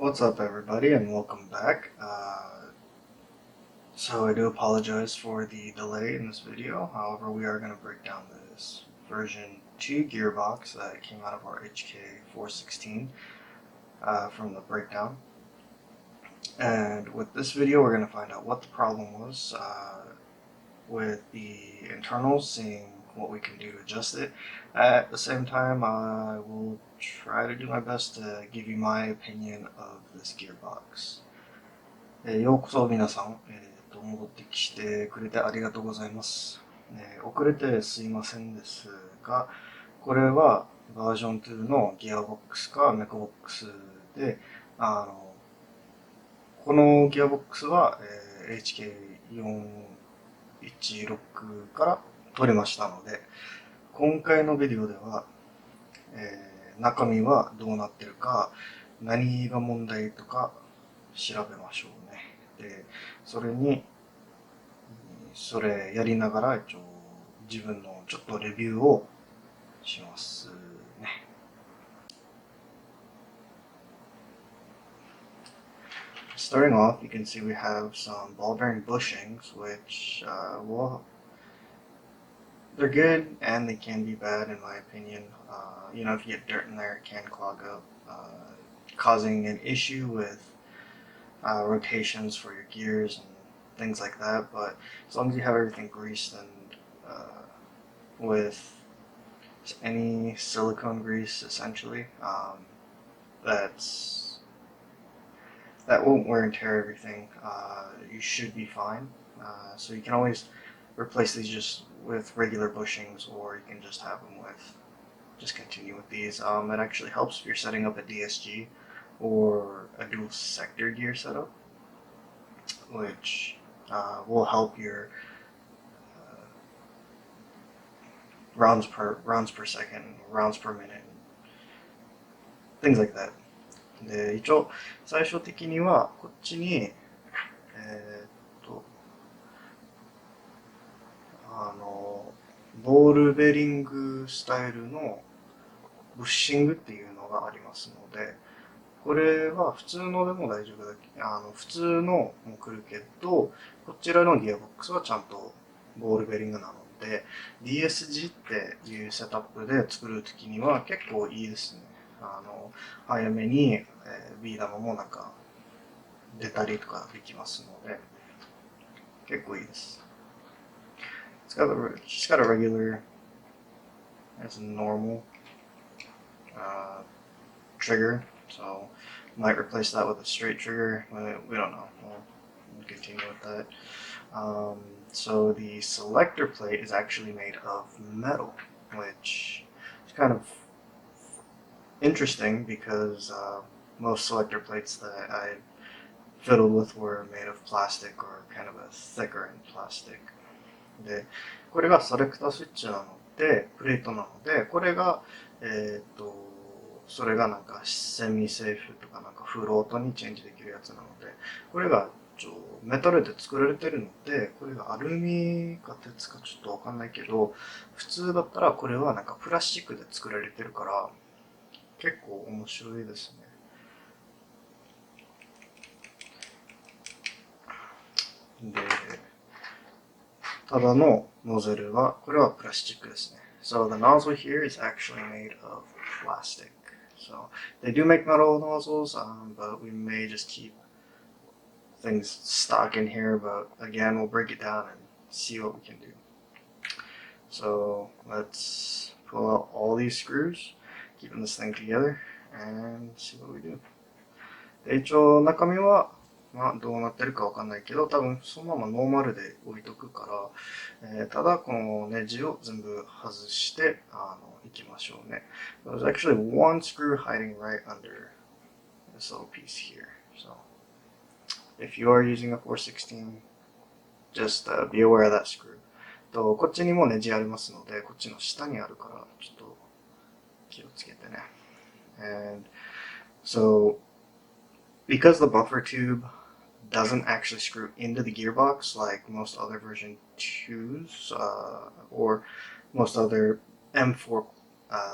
What's up, everybody, and welcome back. So I do apologize for the delay in this video. However, we are going to break down this version 2 Gearbox that came out of our HK416 from the breakdown. And with this video, we're going to find out what the problem was with the internals, seeing what we can do to adjust it. At the same time, I will try to do my best to give you my opinion of this gearbox. ようこそ皆さん、戻ってきてくれてありがとうございます。遅れてすいませんですが、これはバージョン2のギアボックスかメカボックスで、このギアボックスは、HK416 から取れましたので、今回のビデオでは、中身はどうなってるか、何が問題とか調べましょうね。で、それやりながら一応自分のちょっとレビューをしますね。Starting off, you can see we have some ball bearing bushings, which, they're good and they can be bad in my opinion. If you get dirt in there, it can clog up, causing an issue with rotations for your gears and things like that. But as long as you have everything greased and with any silicone grease, essentially, that won't wear and tear everything. You should be fine. So you can always replace these just with regular bushings, or you can just have them just continue with these. It actually helps if you're setting up a DSG or a dual sector gear setup, which will help your rounds per second, rounds per minute, things like that. で、一応最終的にはこっちにボールベリングスタイルのブッシングっていうのがありますので、これは普通のでも大丈夫だけ普通のも来るけど、こちらのギアボックスはちゃんとボールベリングなので、DSG っていうセットアップで作るときには結構いいですね。早めに、ビー玉もなんか出たりとかできますので、結構いいです。Just got a regular, as a normal trigger, so might replace that with a straight trigger. We don't know. We'll continue with that. So the selector plate is actually made of metal, which is kind of interesting because most selector plates that I fiddled with were made of plastic or kind of a thicker in plastic. で、これがセレクタースイッチなので、プレートなので、これが、それがなんかセミセーフとかなんかフロートにチェンジできるやつなので、これがメタルで作られてるので、これがアルミか鉄かちょっとわかんないけど、普通だったらこれはなんかプラスチックで作られてるから、結構面白いですね。で、ただのノズルは、これはプラスチックですね。So the nozzle here is actually made of plastic. So they do make metal nozzles, but we may just keep things stock in here. But again, we'll break it down and see what we can do. So let's pull out all these screws, keeping this thing together, and see what we do. で、一応中身はどうなってるかわかんないけど、多分そのままノーマルで置いとくから、ただこのネジを全部外していきましょうね。There's actually one screw hiding right under this little piece here. So if you are using a 416, just be aware of that screw. とこっちにもネジありますので、こっちの下にあるからちょっと気をつけてね。And so because the buffer tube doesn't actually screw into the gearbox like most other version 2s or most other M4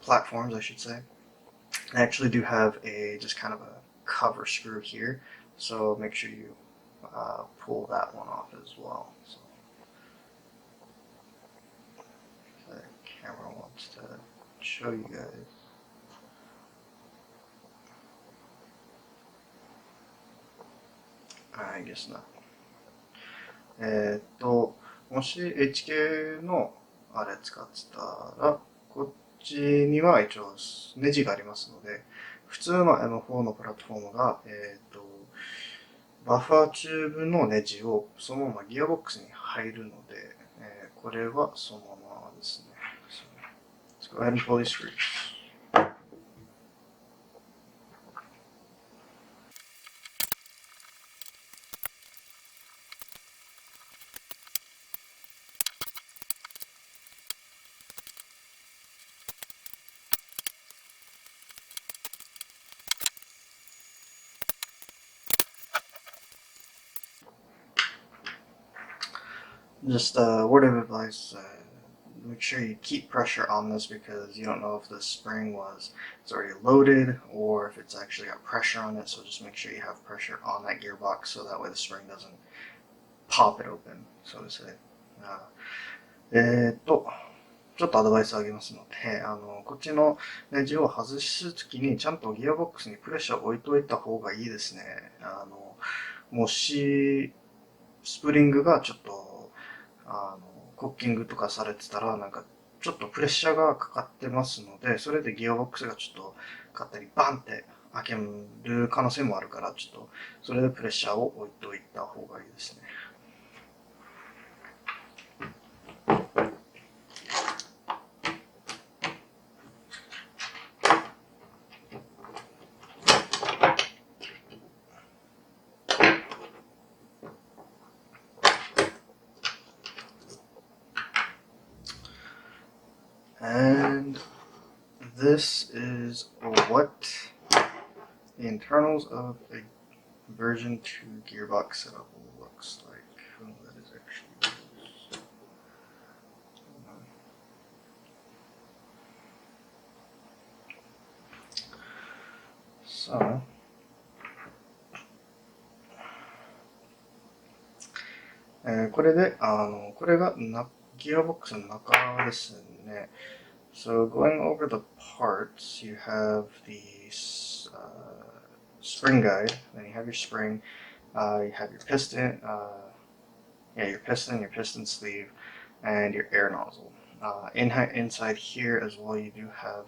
platforms, I should say. They actually do have just kind of a cover screw here, so make sure you pull that one off as well. So the camera wants to show you guys. I guess not. もし HK のあれ使ってたら、こっちには一応ネジがありますので、普通の M4 のプラットフォームが、バッファーチューブのネジをそのままギアボックスに入るので、これはそのままですね。So, let's go ahead and pull these screws. Just a word of advice, make sure you keep pressure on this because you don't know if the spring it's already loaded or if it's actually got pressure on it, so just make sure you have pressure on that gearbox so that way the spring doesn't pop it open, so to say. ちょっとアドバイスあげますので、こっちのネジを外すときにちゃんとギアボックスにプレッシャーを置いといた方がいいですね。もし、スプリングがちょっと、コッキングとかされてたら、なんか、ちょっとプレッシャーがかかってますので、それでギアボックスがちょっと、勝手にバンって開ける可能性もあるから、ちょっと、それでプレッシャーを置いといた方がいいですね。And this is what the internals of a version 2 gearbox setup looks like. That is actually soこれでこれがギアボックスの中ですね。So going over the parts, you have the spring guide, then you have your spring, you have your piston, your piston sleeve, and your air nozzle. Inside here as well, you do have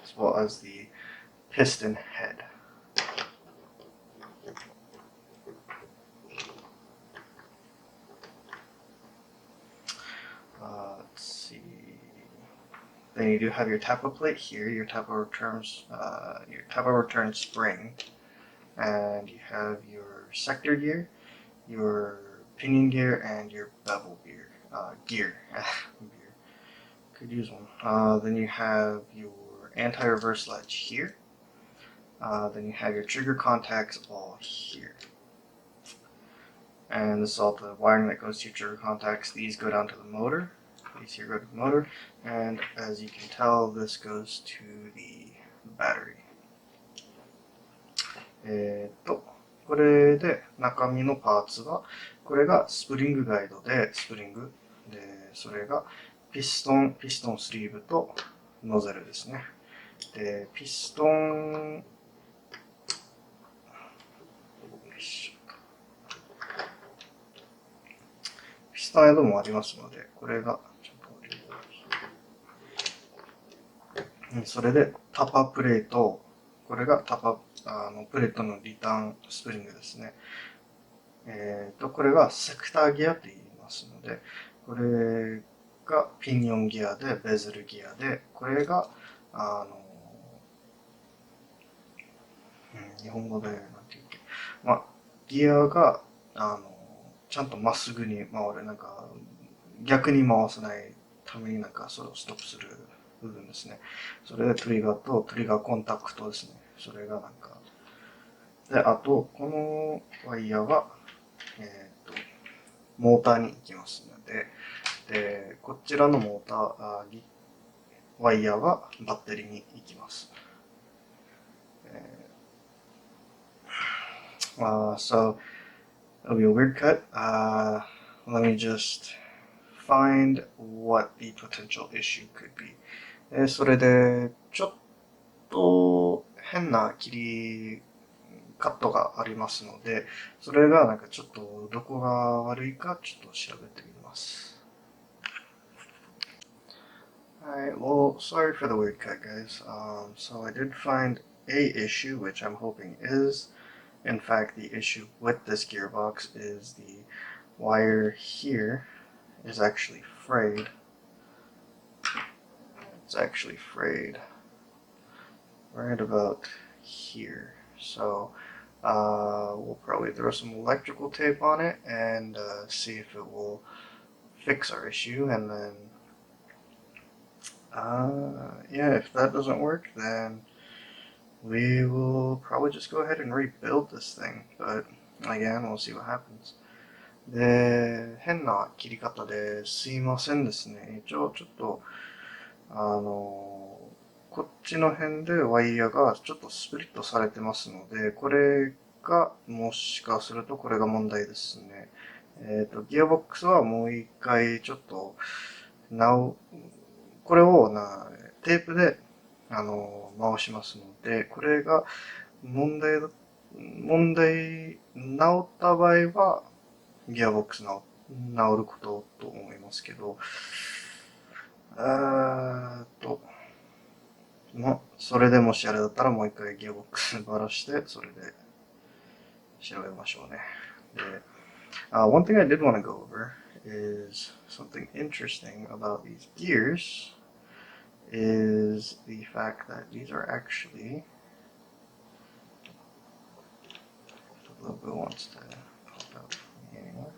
as well as the piston head. Let's see. Then you do have your taper plate here, your taper return spring, and you have your sector gear, your pinion gear, and your bevel gear. Could use one. Then you have your anti-reverse latch here. Then you have your trigger contacts all here. And this is all the wiring that goes to your trigger contacts. These go down to the motor. These here go to the motor. And as you can tell, this goes to the battery. これで中身のパーツは、これがスプリングガイドで、スプリング。で、それがピストンスリーブとノズルですね。で、ピストンエンドもありますので、これが、それでタッパープレート、これがプレートのリターンスプリングですね。これがセクターギアって言いますので、これがピニオンギアで、ベゼルギアで、これが、日本語で、なんていうか、ギアが、ちゃんとまっすぐに回る、なんか、逆に回さないためになんか、それをストップする部分ですね。それでトリガーとトリガーコンタクトですね。それがなんか、で、あと、このワイヤーは、モーターに行きますので、で、こちらのモーター、ワイヤーはバッテリーに行きます。So it'll be a weird cut. Let me just find what the potential issue could be. それで、ちょっと変なカットがありますので、それがなんかちょっとどこが悪いかちょっと調べてみます。Alright, well, sorry for the weird cut, guys. So I did find a issue, which I'm hoping is, in fact, the issue with this gearbox is the wire here is actually frayed. It's actually frayed right about here. So we'll probably throw some electrical tape on it and see if it will fix our issue, and then yeah, if that doesn't work, then we will probably just go ahead and rebuild this thing, but again, we'll see what happens. で、変な切り方ですいませんですね。一応ちょっと、こっちの辺でワイヤーがちょっとスプリットされてますので、これが、もしかするとこれが問題ですね。ギアボックスはもう一回ちょっと、これをテープで、回しますので、これが問題、治った場合は、ギアボックス治ることと思いますけど、それでもしあれだったらもう一回ギアボックスばらして、それで調べましょうね。で、one thing I did want to go over is something interesting about these gears is the fact that these are actually, the logo wants to pop out from me anymore.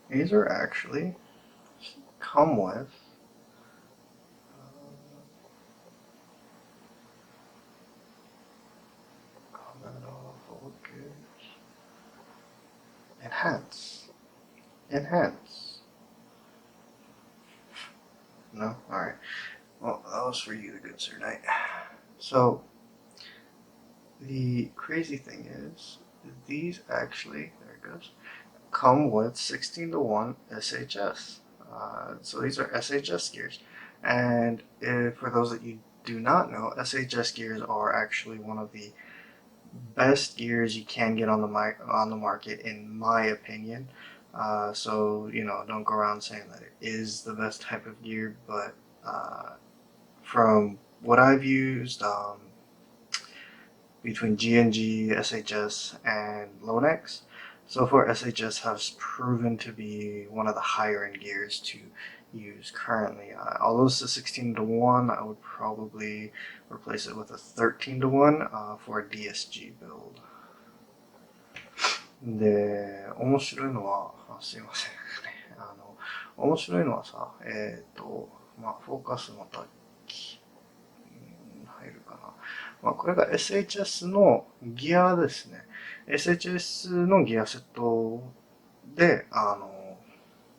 These are actually come with enhance. No? Alright. Well, that was for you, good sir knight. So, the crazy thing is, these actually, there it goes, come with 16:1 SHS. So these are SHS gears. And for those that you do not know, SHS gears are actually one of the best gears you can get on the market, in my opinion. So, don't go around saying that it is the best type of gear, but from what I've used, between G&G, SHS, and Lonex, so far SHS has proven to be one of the higher end gears to use currently. Although it's a 16:1, I would probably replace it with a 13:1 for a DSG build. で、面白いのは、すいませんね。面白いのはさ、フォーカスまた、入るかな。これが SHS のギアですね。SHS のギアセットで、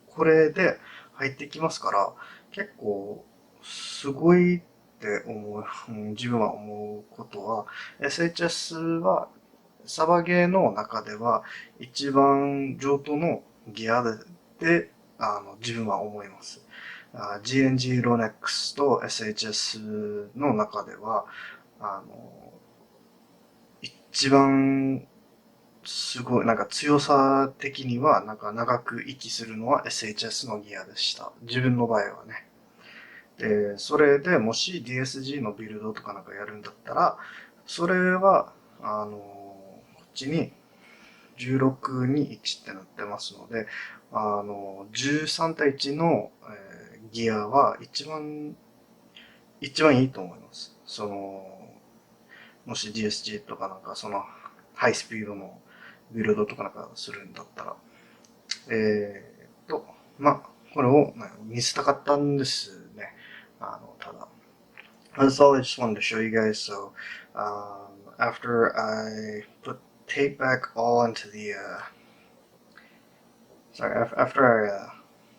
これで入ってきますから、結構、すごいって自分は思うことは、SHS は、サバゲーの中では一番上等のギアで、自分は思います。G&G ロネックスと SHS の中では、一番すごい、強さ的には、長く息するのは SHS のギアでした。自分の場合はね。で、それでもし DSG のビルドとかやるんだったら、それは、こっちに16に1ってなってますので、13対1の、ギアは一番いいと思います。もし DSG とかハイスピードのビルドとかするんだったら。これを見せたかったんですね。多 that's all I just wanted to show you guys. So after I put tape back all into the after I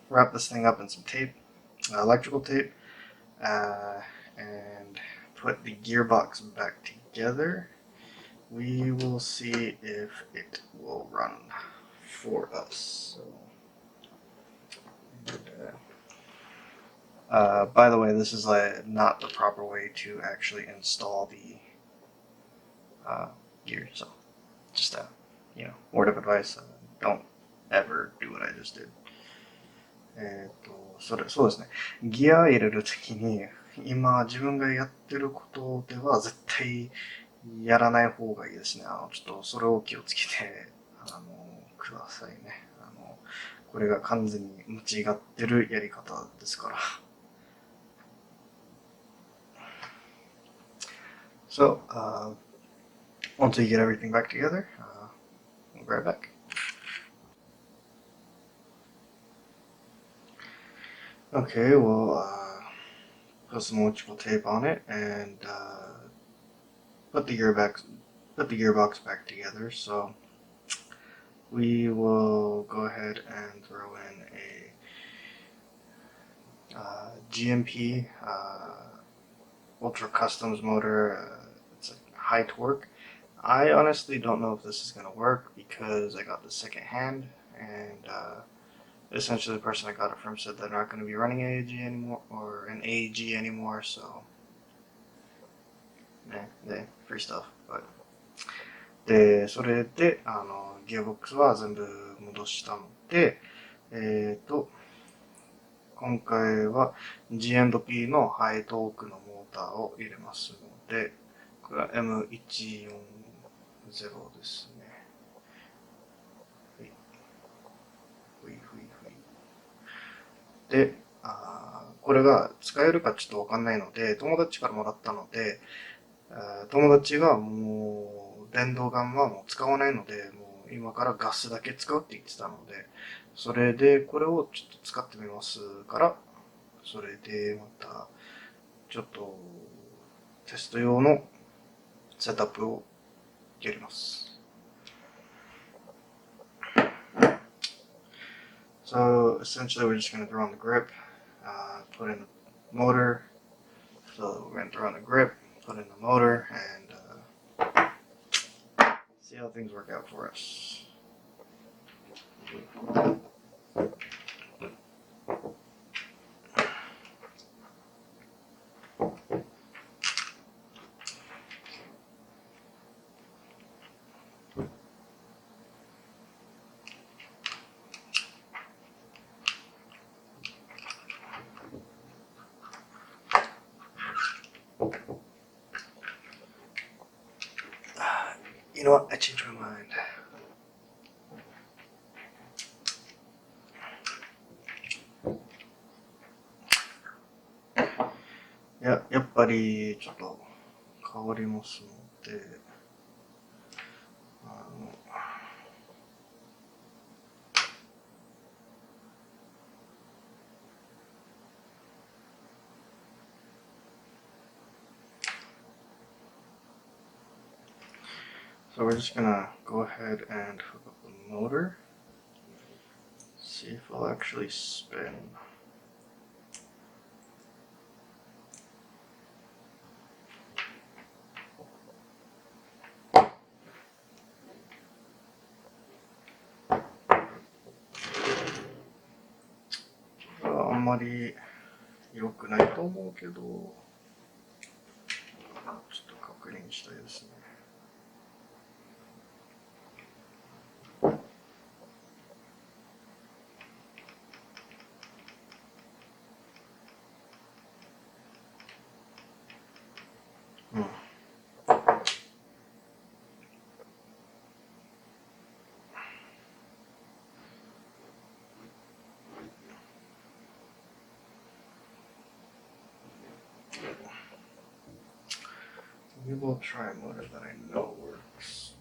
wrap this thing up in some tape, electrical tape, and put the gearbox back together, we will see if it will run for us. So, by the way, this is not the proper way to actually install the gear. So, just a word of advice: don't ever do what I just did. そうですね。ギア入れるときに、今自分がやってることでは絶対やらない方がいいですね。ちょっとそれを気をつけて、くださいね。これが完全に間違ってるやり方ですから。So, once we get everything back together, we'll be right back. Okay, we'll put some electrical tape on it and put the gearbox back together. So we will go ahead and throw in a GMP Ultra Customs motor. It's a high torque. I honestly don't know if this is going to work because I got the second hand, and essentially the person I got it from said they're not going to be running an AEG anymore, so free stuff. But で、それでギアボックスは全部戻したので、今回は G&P のハイトークのモーターを入れますので、これは M140 ですね。で、これが使えるかちょっとわかんないので、友達からもらったので、友達がもう電動ガンはもう使わないので、もう今からガスだけ使うって言ってたので、それでこれをちょっと使ってみますから、それでまたちょっとテスト用のセットアップをやります。So essentially we're just going to throw on the grip, put in the motor. So we're going to throw on the grip, put in the motor, and see how things work out for us. You know what? I changed my mind. Yeah, やっぱりちょっと変わりますので、So we're just gonna go ahead and hook up the motor, see if it'll actually spin. A んまり良くないと思うけど、ちょっと確認したいですね。We will try a motor that I know works.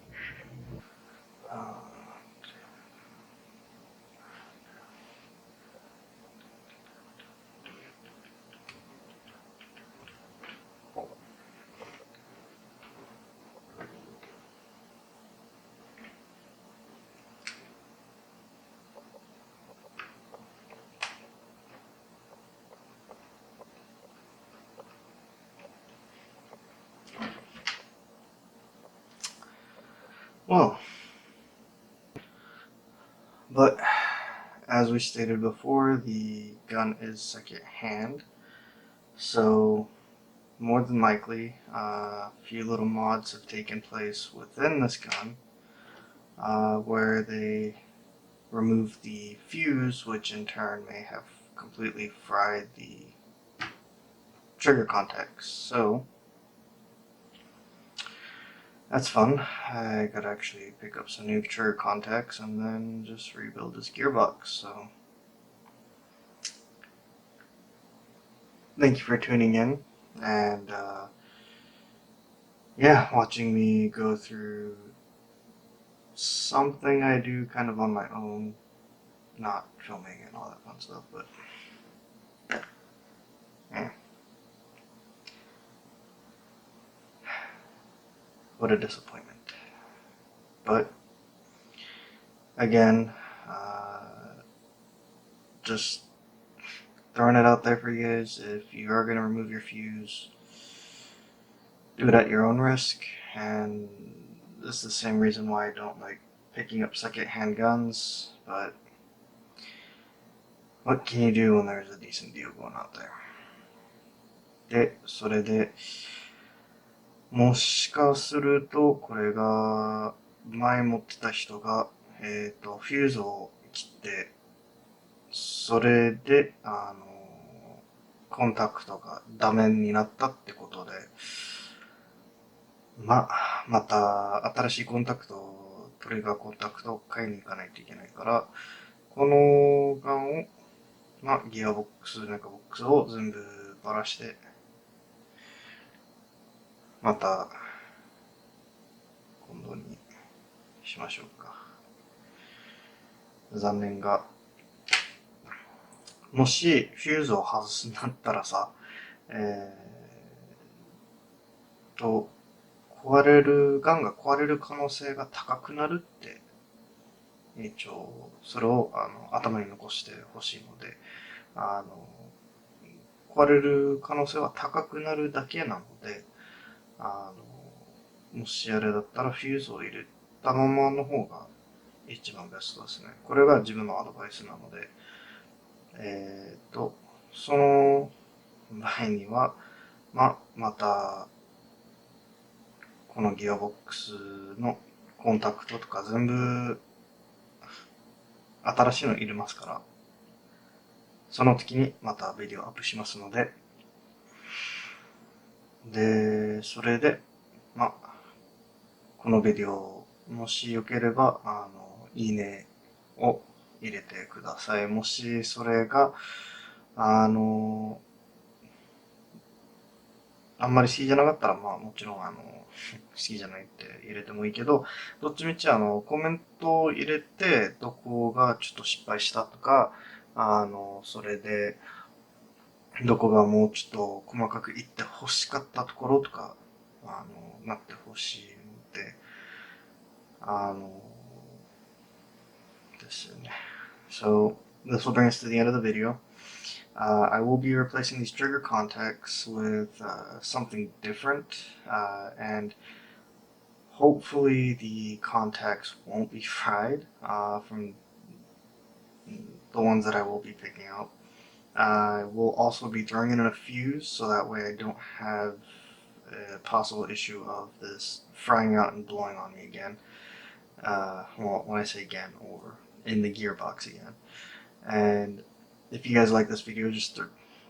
as we stated before, the gun is second hand, so more than likely a few little mods have taken place within this gun where they remove the fuse, which in turn may have completely fried the trigger contacts. So that's fun. I gotta actually pick up some new trigger contacts and then just rebuild this gearbox. So thank you for tuning in and yeah, watching me go through something I do kind of on my own, not filming and all that fun stuff, but yeah. What a disappointment. But again, just throwing it out there for you guys. If you are going to remove your fuse, do it at your own risk. And this is the same reason why I don't like picking up second-hand guns, but what can you do when there's a decent deal going out there? で、それでもしかするとこれが前持ってた人がフューズを切って、それでコンタクトがダメになったってことで、また新しいコンタクト、トリガーコンタクトを買いに行かないといけないから、このガンをギアボックス、メカボックスを全部ばらしてまた今度にしましょうか。残念が、もしフューズを外すんだったらさ、ガンが壊れる可能性が高くなるって一応それを頭に残してほしいので、壊れる可能性は高くなるだけなので、もしあれだったらフューズを入れたままの方が一番ベストですね。これが自分のアドバイスなので、その場合には、またこのギアボックスのコンタクトとか全部新しいの入れますから、その時にまたビデオアップしますので、それで、このビデオ、もしよければ、いいねを入れてください。もしそれが、あんまり好きじゃなかったら、もちろん、好きじゃないって入れてもいいけど、どっちみち、コメントを入れて、どこがちょっと失敗したとか、それで、どこがもうちょっと細かく言って欲しかったところとか、なってほしいので、ですよね。So, this will bring us to the end of the video. I will be replacing these trigger contacts with something different, and hopefully the contacts won't be fried from the ones that I will be picking out. I will also be throwing in a fuse so that way I don't have a possible issue of this frying out and blowing on me again. Well, when I say again, or in the gearbox again. And if you guys like this video, just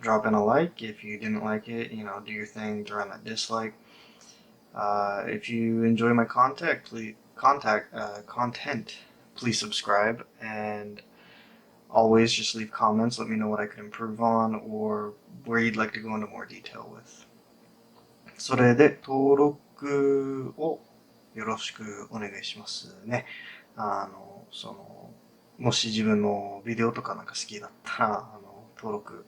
drop in a like. If you didn't like it, do your thing, throw in that dislike. If you enjoy my content, please subscribe, and always just leave comments. Let me know what I could improve on or where you'd like to go into more detail with. それで登録をよろしくお願いしますね。もし自分のビデオとかなんか好きだったら、登録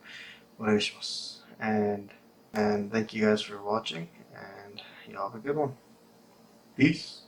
お願いします。And thank you guys for watching, and y'all have a good one. Peace.